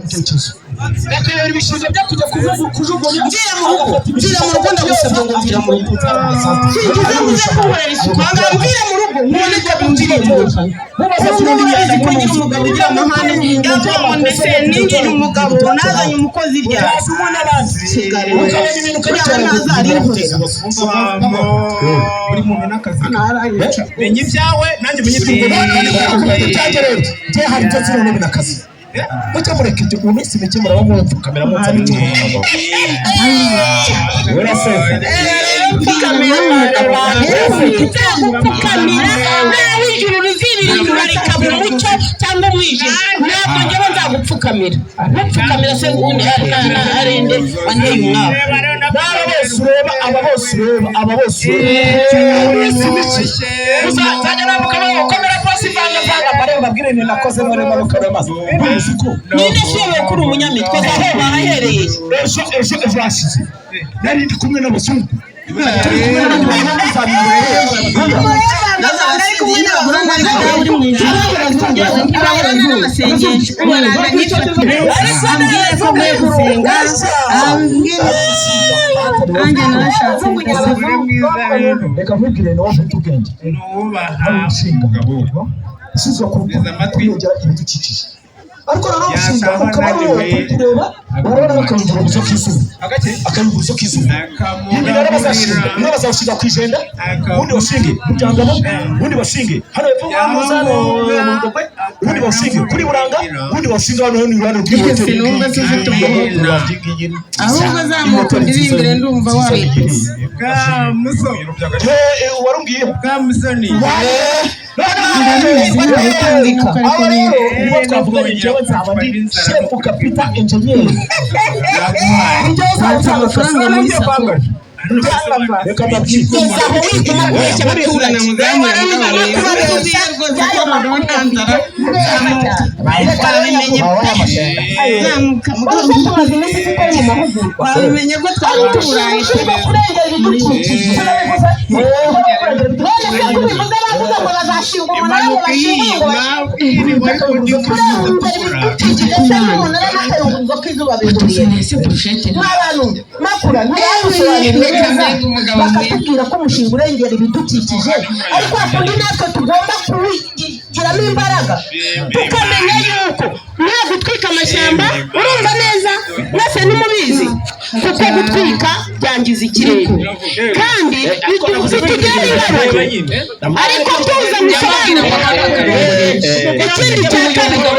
bakayora ibishizo byo kujya kujugunya ngira mu rugo ndagusabye ngo ngira mu rugo singize muze kuhorera isuku ahangaha mbwira mu rugo muboneka binjiremo mubaze kurundi ko ngira umugabo ugira amahane yavuga ngo ndetse ningira umugabo nazanye umukozi rya ukabona ibintu kugira ngo nazarikorera uri mu n'akazi menye ibyawe nanjye menye iby'ubwo je hari cyo zirone n'akazi Mucha mureke ibyo mu minsi mike muraba kamera mu nzara cyo kamera nawe ijuru rizibiri kurarika mu mucyo cyangwa umwijima ntabwo njyewe nzagupfukamira gupfukamira se ubundi arinde wanteye umwaka aba bose uzajya namuka bakomera pasi vanga bare babwire ni nakoze muri manuka bamaze ninde siwe kuri umunyamitwe zaho bahahereye ejo ashize nari ndi kumwe n'abazungu reka nkubwire nawe ubwenge usizwe kubwira ibidukikije ariko rero umushinga ukaba kureba urabona bakayungurura k'izuba ibi rero bazashinga ku ijenda ubundi bashinge mu byangano ubundi bashinge hano hepfo ubundi bashinge kuri buranga ubundi bashinge hano ni iruhande rw'ihoteli ahubwo zamuka ndirimbire ndumva wabikoze warumbwiye Kamusoni shefu kapita engineer amafaranga muri sako reka babwire aho wiguma kweke baturana muzamu babimenye ko twaturaye bakatubwira ko umushinga urengera ibidukikije ariko akundi natwe tugomba kuwigiramo imbaraga tukamenya yuko nta gutwika amashyamba urumva neza mwese n'umubizi kuko gutwika byangiza ikirere kandi bitugenda ingaruka ariko tuza gusobanura ikindi cya kabiri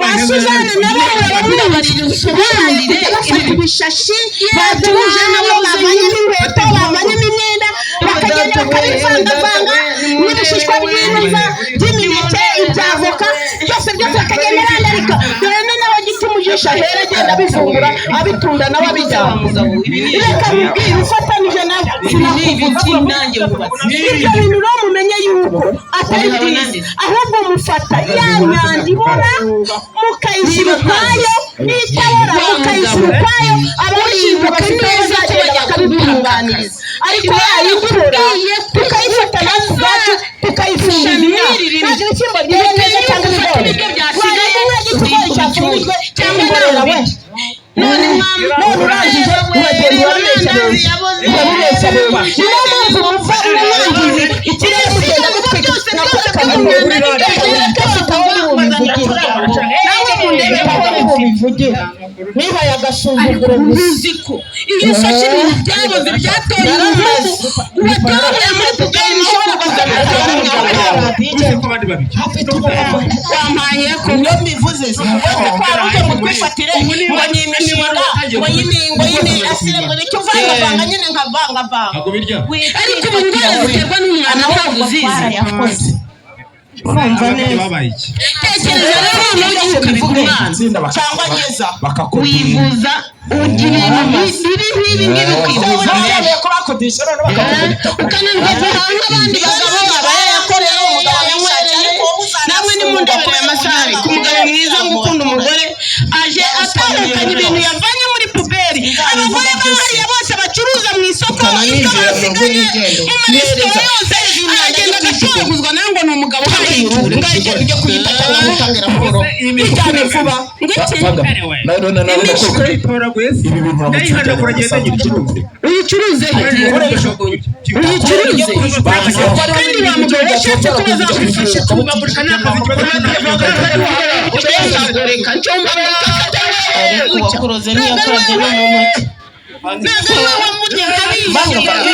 basuzana nabo barababarira usobanurire bafata ibishashi batuje nabo bazanye n'inkweto bazanye n'imyenda bakagenda bakabivangavanga n'ibishishwa by'intuza by'imineke ibyavoka byose bakagenda bandarika dore nawe gituma ujisha hera agenda abifungura abitunda nawe abijyana reka mubwire ufatanije nawe sinakuvuga ibyo bintu rero mumenye yuko atari byiza ahubwo mufata ya nyanja ibora mukayishyira ukwayo n'itabora mukayishyira ukwayo abashinzwe bafite neza bakabitunganiriza ariko yayikura tukayifata natwe ubwacu tukayifungura ntabwo ibishyimbo byera neza cyangwa ibigori wajya igikigori cyafungujwe cyangwa imborera we none urangije uragenda urabeshya niyo mpamvu muva urangiza ikirere mugenda mutwika nako tukamenya nawe mundebe aho mubivugira nihaye agasuzuguro uzi ko iyo ufashe ibintu byaboze byatoye umuhungu uwatoye muri puberi ushobora kuzana wampaye ko iyo mbivuze twari uje ngo twifatire ngo ni imishinga ngo yini asire ngo nicyo uvangavanga nyine nkavangavanga ariko ubu ndwara ziterwa n'umwana wabo uzizi kumva neza tekereza rero n'ugiye ukabivuga umwana cyangwa ngeza wivuza ugira ibintu bibi ngibi ukivuza ukananirwa guhaha nk'abandi bagabo bayakorera umugabo yanywereye namwe nimundabire amasari ku mugabo mwiza ngo ukunda umugore aje atandukanye ibintu yavanye muri puberi abagore bahariye bose bacuruza mu isoko ikabasigaye mu maresitora yose agenda agacuruza gusakuzwa nawe ngo ni umugabo uhari ngajya ujya kuyita cyangwa gutangira raporo ijyane vuba uyicuruze kandi wa mugabo yashatse ko bazamufasha kubagurika n'akazi reka cyomba uwakuroze ntiyakarabye no mu ntoki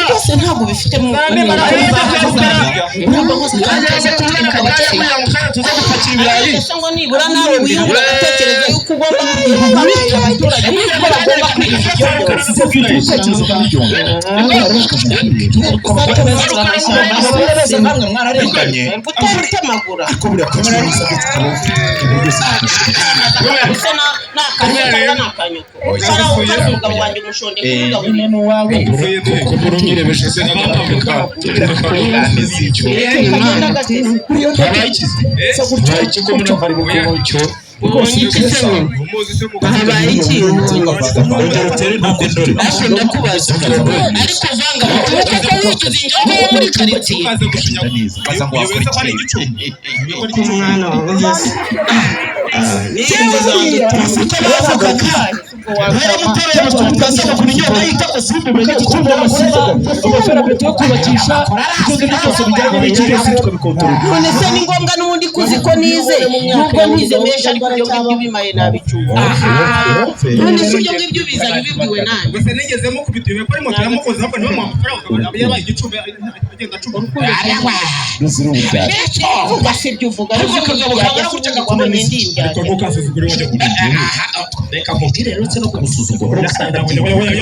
byose ntabwo bifite mu ngo nibura nawe wiyungura gutekereza yuko ugomba kubwira abaturage ko bagomba kwirinda habaye ikintu ashobora kubaza ariko vanga kuko wigize injyana yo muri karitsiye umwana wawe niyo zanjye bavuga kandi none se ni ngombwa n'ubundi kuzi ko nize nubwo ntize menshi ariko ibyo ngibyo bimaye nabicuba none se ibyo ngibyo bizanye bibwiwe nani gusa nigezemo kubitiwe ko ari moto yamukoze hapo niwe amafaranga yabaye igicumbi agenda acuba uvuga se ibyo uvuga ariko akagabo kabara kucaka kwamenye ndimya ariko ntukasuzugure wajya kuri reka mubwire rero no kumusuzugura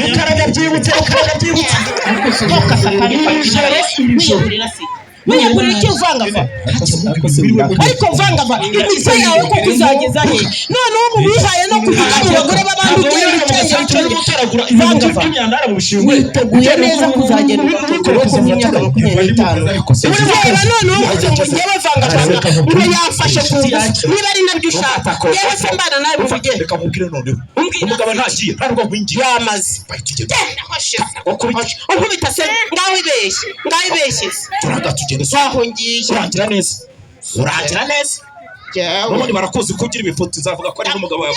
ukaraga byibutse wiyagurira icyo uvangava ariko vangava imico yawe ko kuzageza he none ubu bihaye no kuvuga mu bagore b'abandi ugiye vangava witeguye neza kuzagenda ugatekereza mu myaka 25 ureba none ubu ngo njyewe vangava ngo yafashe ku niba ari nabyo ushaka yewe se mbana nawe bivuge reka mubwire noneho umugabo ntagiye ntabwo nkwingiye yamaze ukubita se ngaho ibeshye twahungiye urangira neza ubundi barakuzi ko ugira ibifoto uzavuga ko ari n'umugabo wawe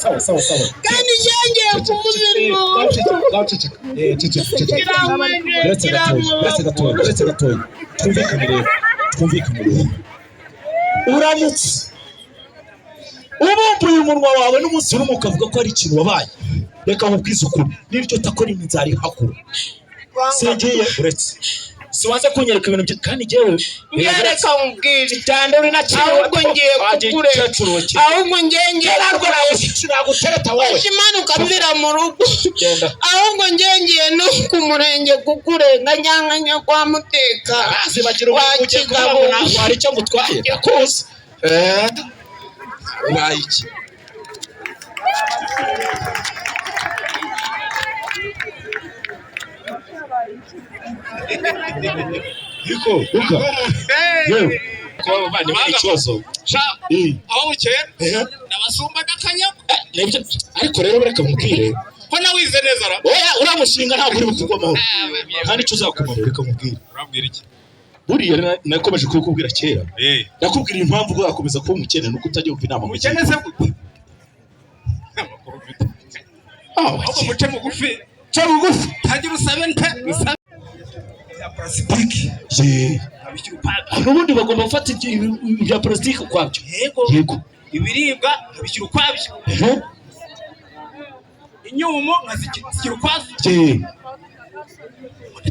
sawa kandi cyangeye kumubirimo uretse gatoya twumvikane rero uramutse ubumbuye umunwa wawe n'umunsi urimo ukavuga ko ari ikintu wabaye reka mubwize ukuri n'iryo takora imizari hakuru sengeye uretse siwaze kunyereka ibintu bye kandi jewe nyereka umbwire cyane uri nakiri ahubwo ngiye kukureka ahubwo ngiye narwo nagutereta wowe Imana ukamvira mu rugo ahubwo ngiye no ku murenge kukurenga nyanganya kwa muteka zibagira umugabo wari cyo ngutwaye yakuze urayiki Yuko yewe kwa bandi bari ikibazo aho bukeye nabasumba n'akanyama ariko rero bareka mubwire ko nawize neza ra oya uramushinga ntabwo uri bukugwamaho nta nicyo uzakumarira reka mubwire urambwira iki buriya nakomeje kubikubwira kera nakubwira impamvu uzakomeza kuba umukene nuko utajya wumva inama umukene se gute ahubwo muce mugufi tagira usabe nte ya plastique ubundi bagomba gufata ibya plastique ukwabyo yego ibiribwa abishyira ukwabyo inyumo nkazishyira ukwabyo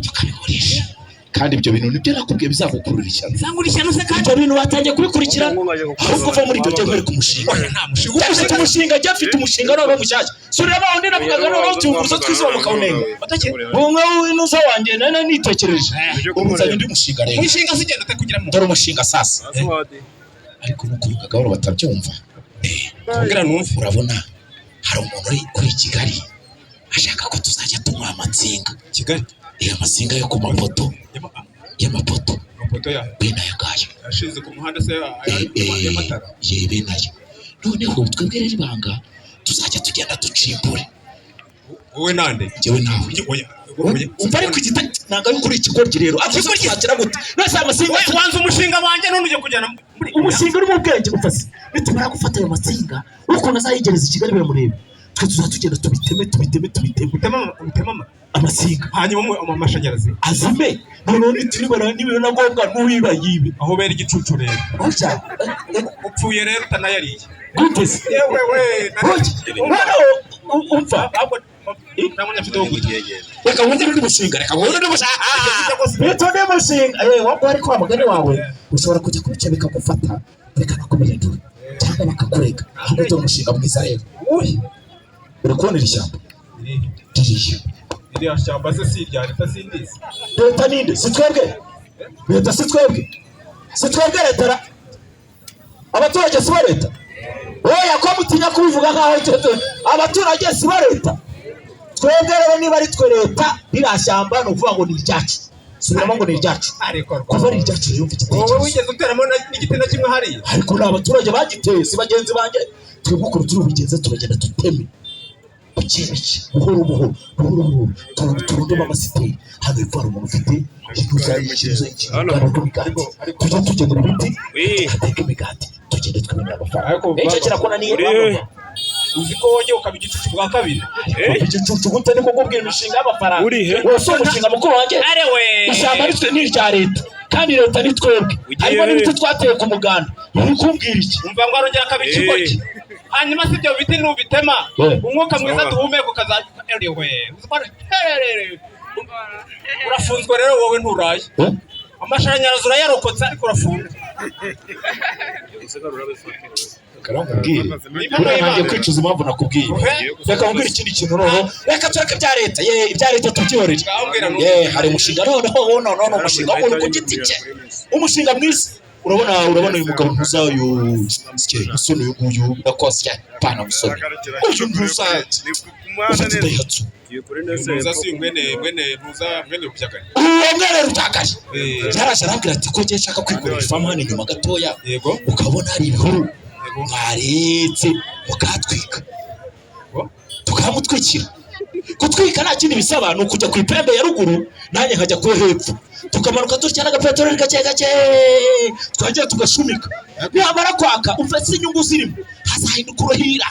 tukabigurisha kandi ibyo bintu nibyo nakubwiye bizagukurura ishyano se kandi ibyo bintu watangiye kubikurikirana ahubwo uva muri ibyo byo ku mushinga nta mushinga ufite umushinga ajya afite umushinga noneho mushyashya sura abandi navugaga noneho tuyunguruzo twizuba mukawunenga umwe w'inuza wanjye nane nitekereje umuzanye undi mushinga rero umushinga sigenda kugira mu dore umushinga sasa ariko nuko gahoro batabyumva kugira numva urabona hari umuntu uri kuri Kigali ashaka ko tuzajya tunywa amatsinga Kigali amasinga yo ku mapoto y'amapoto amapoto ya benayo ngayo yashinze ku muhanda se y'amatara benayo noneho twebwe rero ibanga tuzajya tugenda ducimbure wowe nande njyewe nawe umva ariko igita ntabwo ari kuri ikigoryi rero akigoryi cyakira gute nose amasinga wanze umushinga wanjye none ujye kujyana umushinga uri mu bwenge butase nitumara gufata ayo matsinga ukuntu azayigereza i Kigali biramureba twe tuzatugenda tubiteme amasinga hanyuma amashanyarazi azime noneho nitubibona niba na ngombwa n'uwiba yibe aho bera igicucu rero upfuye rero utanayariye gute se yewe umva reka wongere undi mushinga bitonde mushinga wabwo ari kwa mugani wawe ushobora kujya kubica bikagufata reka nakumirindura cyangwa bakakurega ahubwo uwo mushinga mwiza rero uri kubona iri shyamba iriya shyamba se si irya leta sindizi leta ninde si twebwe leta si twebwe leta abaturage si ba leta oya ko mutinya kubivuga nkaho abaturage si ba leta twebwe rero niba ari twe leta ririya shyamba ni ukuvuga ngo ni iryacu subiramo ngo ni iryacu kuva ari iryacu rero mfite igitekerezo wowe wigeze uteramo n'igiti na kimwe hariya ariko ni abaturage bagiteye si bagenzi banjye twebwe ukuntu turi bubigenze turagenda duteme bukebuke buhoro turundemo amasiteri hano hepfo hari umuntu ufite tujya tugendera ibiti tugateka imigati tugende twemera amafaranga icyo kirakona niyo uzi ko wongeye ukaba igicucu bwa kabiri igicucu gute niko kubwira imishinga y'amafaranga wose umushinga mukuru wanjye ishyamba ni irya leta kandi leta ni twebwe harimo n'ibiti twateye ku muganda uri kumbwira iki umva ngo arongera akaba ikigoryi hanyuma si ibyo biti nubitema umwuka mwiza duhumeka ukazaerewe urafunzwe rero wowe nturaye amashanyarazi urayarokotse ariko urafunzwe karamubwire urangiye kwicuza impamvu nakubwiye reka nkubwire ikindi kintu noneho reka tureke ibya leta ibya leta tubyorere hari umushinga noneho umushinga w'umuntu ku giti cye umushinga mwiza urabona uyu mugabo ntuza uyu musore uyu nguyu ndakosya pana musore uyu ntuza ufite idayihatsu ntuza si mwene rubyagari mwene rubyagari yaraje arambwira ati ko ngiye nshaka kwikorera ifamu hano inyuma gatoya ukabona hari ibihuru mwaretse mukatwika tukamutwikira kutwika nta kindi bisaba ni ukujya ku ipembe ya ruguru nanjye nkajya ku hepfo tukamanuka dutya n'agapeteroli gake twagera tugashumika niyamara kwaka umva si inyungu zirimo hazahinduka uruhira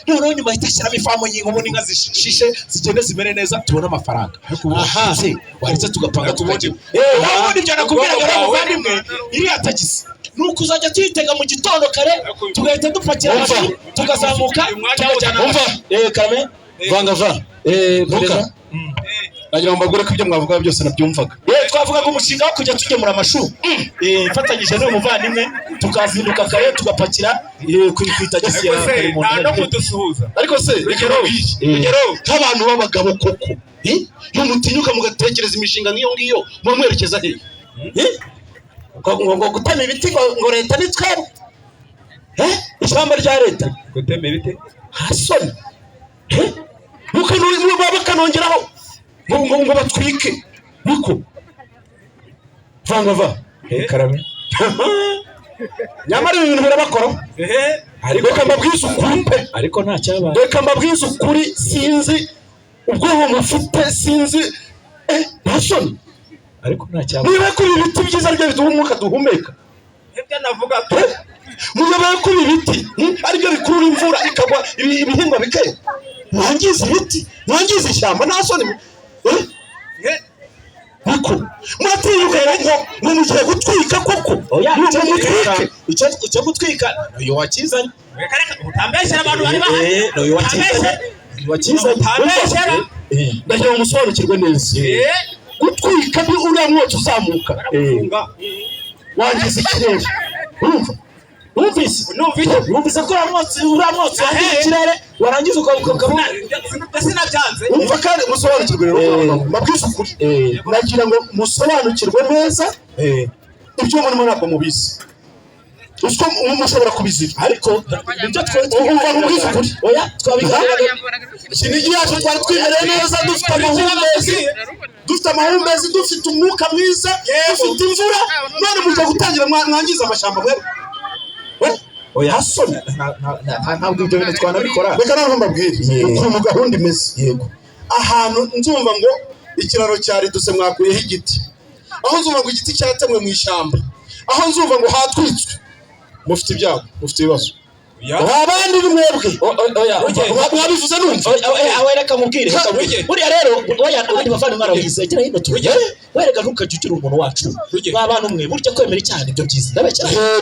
noneho nyuma ahita ashyiramo ifamu y'inka ubundi inka zishishe zigende zimere neza tubone amafaranga aha se waretse tugapanga tukajya ubundi ibyo nakubwira ngo muvandimwe iriya tagisi nuko uzajya tuyitega mu gitondo kare tugahita dupakira amafi tukazamuka tukajyana amafi kame vangava vuka nagira ngo mbagure ko ibyo mwavuga byose nabyumvaga twavugaga umushinga wo kujya tugemura amashu mfatanyije n'uyu muvandimwe tukazinduka kare tugapakira ku itagisi ya Karimonde no kudusuhuza ariko se rugero nk'abantu b'abagabo koko mutinyuka mugatekereza imishinga nk'iyo ngiyo mwerekeza hehe ngo gutema ibiti ngo leta ni twebwe ishyamba rya leta gutema ibiti hasoni bakanongeraho ngo batwike niko vangava karame nyamara ibintu birabakora reka mbabwize ukuri pe ariko nta cyabaye reka mbabwize ukuri sinzi ubwonko mufite sinzi hasoni ariko nta cyabaye niba kuri ibiti byiza byo biduha umwuka duhumeka ibyo navuga muyoboye kuri ibiti aribyo bikurura imvura ikagwa ibihingwa bikera mwangiza ibiti mwangiza ishyamba nta soni ariko muratinyuka ngo mugiye gutwika koko icyo gutwika uyu wakizanye utambeshyira abantu bari bahari uyu wakizanye ndagira ngo musobanukirwe neza gutwika ni uriya mwotsi uzamuka wangiza ikirere urumva numvise ko uriya mwotsi wangiza ikirere warangiza ukabona sinabyanze umva kandi musobanukirwe rero mabwiza ukuri nagira ngo musobanukirwe neza ibyo murimo ntabwo mubizi uswa mushobora kubizira ariko nibyo twumva nkubwiza ukuri oya twabiganira sinigi yacu twari twimereye neza dufite amahumbezi dufite umwuka mwiza dufite imvura none mujya gutangira mwangiza amashyamba mwe oya hasoni ntabwo ibyo bintu twanabikora reka naho mbabwire uko mu gahunda imeze yego ahantu nzumva ngo ikiraro cyari duse mwakuyeho igiti aho nzumva ngo igiti cyatemwe mu ishyamba aho nzumva ngo hatwitswe mufite ibyago mufite ibibazo abandi ni mwebwe mwabivuze numva wereka mubwire buriya rero oya abandi bavana umwana wizegera hino tujye wereka ntukajya ugira umuntu wacu babana umwe burya kwemera icyaha nibyo byiza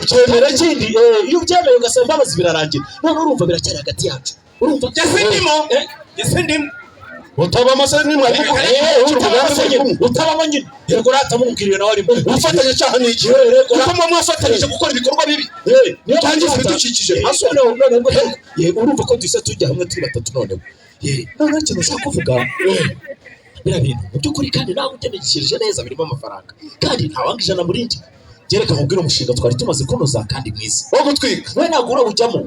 byemera ikindi iyo ubyemeye ugasaba imbabazi birarangira none urumva biracyari hagati yacu urumva ndimo utaba amasa nimwe utaba nyine yego ratamubwiriye nawe ari ufatanya cyaha niki kuko mwe mwafatanyije gukora ibikorwa bibi niyo tangiza bidukikije asone none yego urumva ko duse tujya hamwe turi batatu none none kintu ushaka kuvuga bira bintu mu byukuri kandi nawe utenekereje neza birimo amafaranga kandi ntawangije na murindi gereka mubwira umushinga twari tumaze kunoza kandi mwiza wo gutwika we nagura ujyamo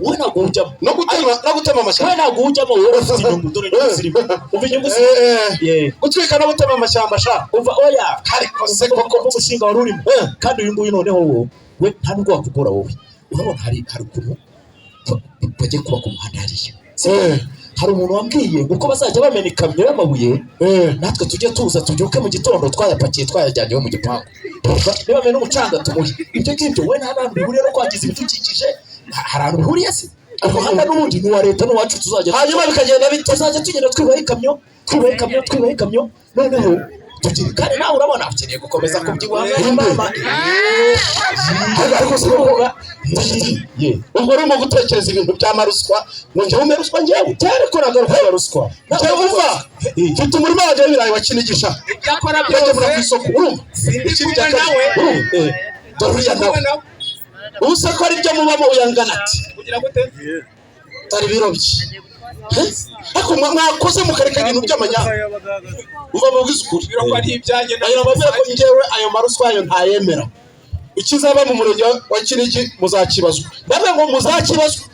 no gutema amashyamba we nagura ujyamo wowe ufite inyungu dore n'izirimo umva inyungu gutwika no gutema amashyamba sha umva oya ariko se koko umushinga wari urimo kandi uyu nguyu noneho we nta nubwo wakugora wowe urabona hari ukuntu bagiye kuba ku muhanda hariya hari umuntu wambwiye uko bazajya bamena ikamyo y'amabuye natwe tujye tuza tubyuke mu gitondo twayapakiye twayajyanyeho mu gipangu niba bamena umucanga tumuhe ibyo ngibyo we nta bantu bihuriye no kwangiza ibidukikije hari ahantu bihuriye se umuhanda n'ubundi ni uwa leta n'uwacu tuzajya hanyuma bikagenda tuzajya tugenda twibaha ikamyo noneho kandi nawe urabona ukeneye gukomeza kubyibuha ariko si ukuvuga ubwo urimo gutekereza ibintu by'amaruswa ngo njyewe ume ruswa njyewe cyariko nagaruka ruswa njyewe umva mfite umurima wanjye w'ibirayi wa Kinigisha yagemura ku isoko urumva dore uriya nawe ubusa ko ari byo mubamo uyangana ati tari birobye ariko mwakoze mukareka ibintu by'amanyanga uva mu bwizukuri ayo mabere ko njyewe ayo maruswa ayo ntayemera ikizaba mu murenge wa Kinigi muzakibazwa bamwe ngo muzakibazwa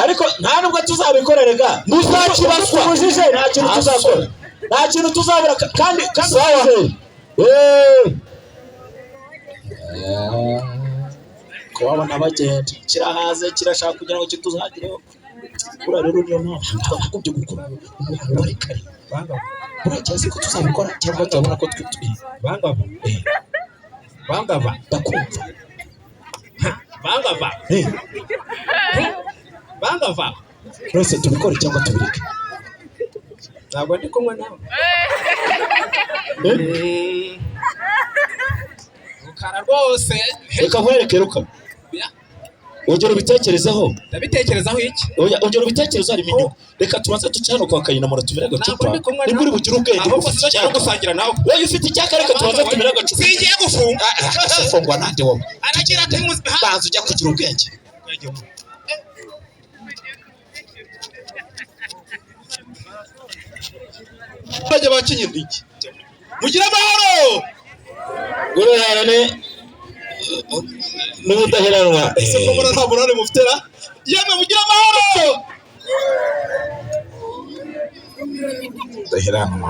ariko nta nubwo tuzabikorerega muzakibazwa ubujije nta kintu tuzakora nta kintu tuzabura kandi sawa ko wabona bagenda kirahaze kirashaka kugira ngo kituzagireho kura rero niyo mpamvu twakubye gukora umuntu bari kare uracyeze ko tuzabikora cyangwa turabona ko bangava ndakumva bangava rwose tubikore cyangwa tubireke ntabwo ndi kumwe nawe rukara rwose reka nkwereke rukara ongera ubitekerezaho ndabitekerezaho iki ongera ubitekerezo harimo inyungu reka tubanze tucyano kwa kayinamura tumire agacupa nibwo uri bugire ubwenge ufite icyaka gusangira nawe wowe ufite icyaka reka tubanze tumire agacupa singiye gufunga gufungwa nande wowe aragira ati banza ujya kugira ubwenge bajya bakinyira iki mugira amahoro gurerane n'ubudaheranwa ese ko muri nta burane mufitera yemwe mugira amahoro udaheranwa